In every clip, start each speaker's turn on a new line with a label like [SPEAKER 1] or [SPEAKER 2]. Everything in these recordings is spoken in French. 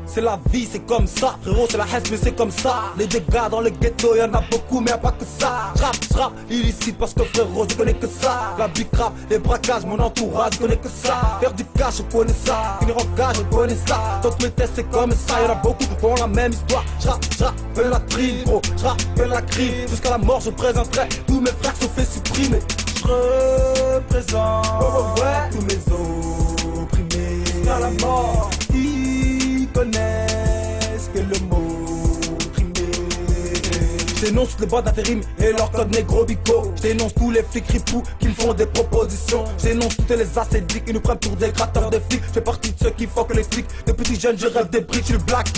[SPEAKER 1] C'est la vie, c'est comme ça, frérot, c'est la haine, mais c'est comme ça. Les dégâts dans le ghetto, y'en a beaucoup, mais y'a pas que ça. J'rappe, illicite parce que frérot, je connais que ça. La big rap, les braquages, mon entourage, je connais que ça. Faire du cash, je connais ça. Finir en cage, je connais ça. Donc mes tests, c'est comme ça, y'en a beaucoup qui ont la même histoire. J'rappe la crime, gros, j'rappe la crime. Jusqu'à la mort, je présenterai tous mes frères se fait supprimer. Représente tous mes opprimés jusqu'à la mort. Ils connaissent que le mot opprimé. Je dénonce toutes les boîtes d'intérim et leur code négro bico. Je dénonce tous les flics ripoux qui me font des propositions. Je dénonce toutes les ascédiques qui nous prennent pour des gratteurs de flics. Je fais partie de ceux qui font que les flics. Depuis petit jeune je rêve des briques. Je suis le black,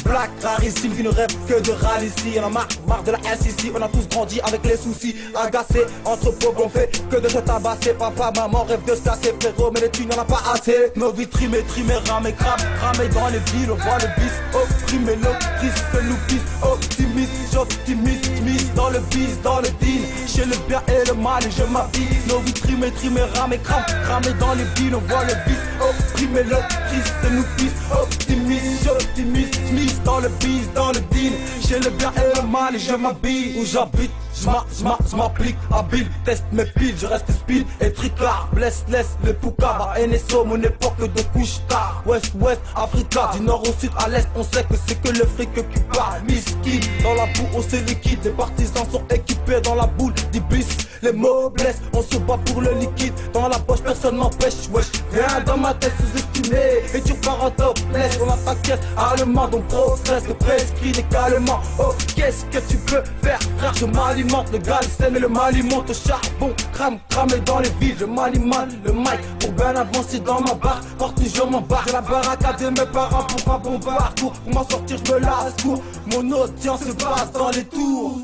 [SPEAKER 1] rarissime qui ne rêve que de râle ici. On a marre de la S ici. On a tous grandi avec les soucis. Agacés, entre pauvres on fait que de se tabasser. Papa, maman rêve de se casser, frérot, mais les thunes y'en a pas assez. Nos vies trimées, ramées, ramées dans les villes. On voit le bis, opprimé, l'autrice se nous pisse. Optimiste, j'optimise, mise dans le bis, dans le deal. Chez le bien et le mal et je m'habille. Nos vies trimées, ramées, ramées dans les villes. On voit le bis, opprimé, l'autrice se nous pisse. Optimiste, j'optimise, mise dans le bis, dans le deal. Chez le bien et le mal et je m'habille. Où j'habite, je m'applique, habile, teste mes piles, je reste speed et tricard, blesse, laisse le poucave, à NSO, mon époque de couche tard, Ouest, Africa, du nord au sud, à l'est, on sait que c'est que le fric qui part, miskin, dans la boue, on se liquide, les partisans sont équipés dans la boule d'Ibis, les mots blessent, on se bat pour le liquide, dans la poche, personne m'empêche, wesh, rien dans ma tête sous-estimé, et tu pars en top, laisse, on attaque caisse, allemand, on progresse, le prescrit légalement, oh, qu'est-ce que tu peux faire, frère, je m'alimente. Le galsen et le m'alimente au charbon. Cramé dans les villes, je m'alimente le mic pour bien avancer dans ma barre. Partout je m'embarque, j'ai la barricade de mes parents pour un bon parcours. Pour m'en sortir je me lasse court. Mon audience se passe dans les tours.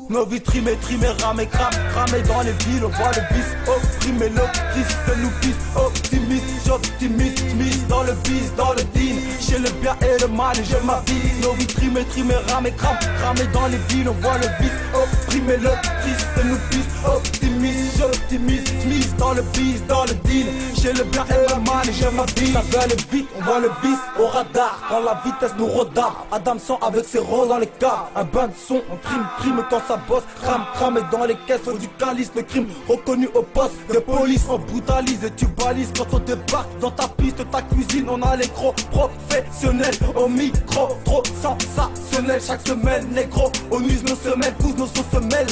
[SPEAKER 1] Nos vies trimées, ramées, cramées dans les villes, on voit le vice, opprimé, l'autrice se nous pisse, optimiste, j'optimise, mise dans le bis, dans le deal, chez le bien et le mal et je m'habille. Nos vies trimées, ramées, cramées dans les villes, on voit le vice, opprimé, l'autrice se nous pisse, optimiste, j'optimise, mise dans le bis, dans le deal, chez le bien et le mal et je m'habille. Ça veut aller vite, on voit le vice au radar, quand la vitesse nous rodave, Adamson avec ses rôles dans les cars, un bain de son, on prime quand ça bosse, crame dans les caisses, faut du calice, le crime reconnu au poste de police, on brutalise et tu balises quand on débarque dans ta piste, ta cuisine, on a les gros professionnels au micro, trop sensationnel, chaque semaine, négro, on use nos semelles, pousse nos semelles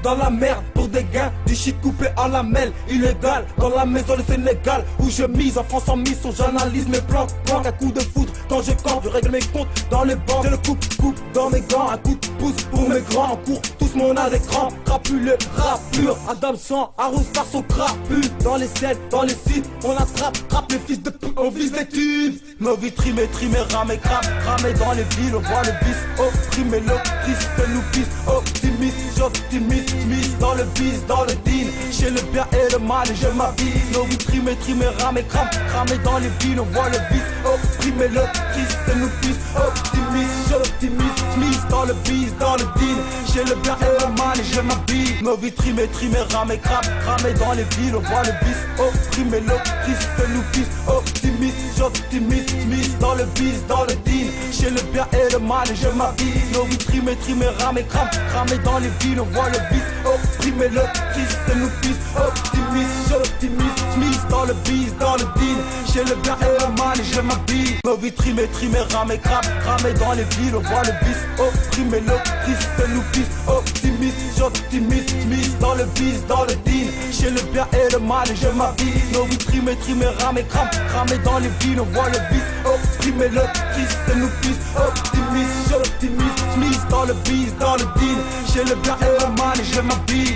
[SPEAKER 1] dans la merde pour des gains, du shit coupé à la mêle, illégal, dans la maison du Sénégal, où je mise en France en mission, j'analyse mes plans, un coup de foudre, quand je campe, je règle mes comptes dans les banques, je le coupe dans mes gants, un coup de pouce pour mes grands, en cours, tous mon a d'écran, crapuleux, rap pur, Adam sans arrose par son crapule, dans les scènes, dans les sites, on attrape les fils de pute, on vise des tubes, nos vies trimées, ramées, cramées dans les villes, on voit le vice, opprimé, l'autrice se nous pisse, optimiste, j'optimise, mise dans le bis, dans le deal, chez le bien et le mal et je m'habille. Nos vies trimées, ramées, cramées dans les villes, on voit le vice, opprimé, l'autrice se nous pisse, optimiste, j'optimise, mise dans le bis, dans le deal, chez le bien et le mal et je m'habille. Nos vies trimées, ramées, cramées dans les villes, on voit le vice, opprimé, l'autrice se nous pisse, optimiste, j'optimise, mise dans le bis, dans le deal, chez le bien et le mal et je m'habille. Nos vies trimées, ramées, cramées dans les villes, on voit le vice, opprimé, l'autrice se nous pisse, optimiste, j'optimise, mise dans le bis, dans le deal, chez le bien et le mal et je m'habille. Nos vies trimées, ramées, cramées dans les villes, on voit le vice, opprimé, l'autrice se nous pisse, optimiste, j'optimise, mise dans le bis, dans le deal, chez le bien et le mal et je m'habille. Nos vies trimées, ramées, cramées dans les villes, on voit le vice, opprimé, l'autrice se nous pisse, optimiste, j'optimise, mise dans le bis, dans le deal, chez le bien et le mal et je m'habille.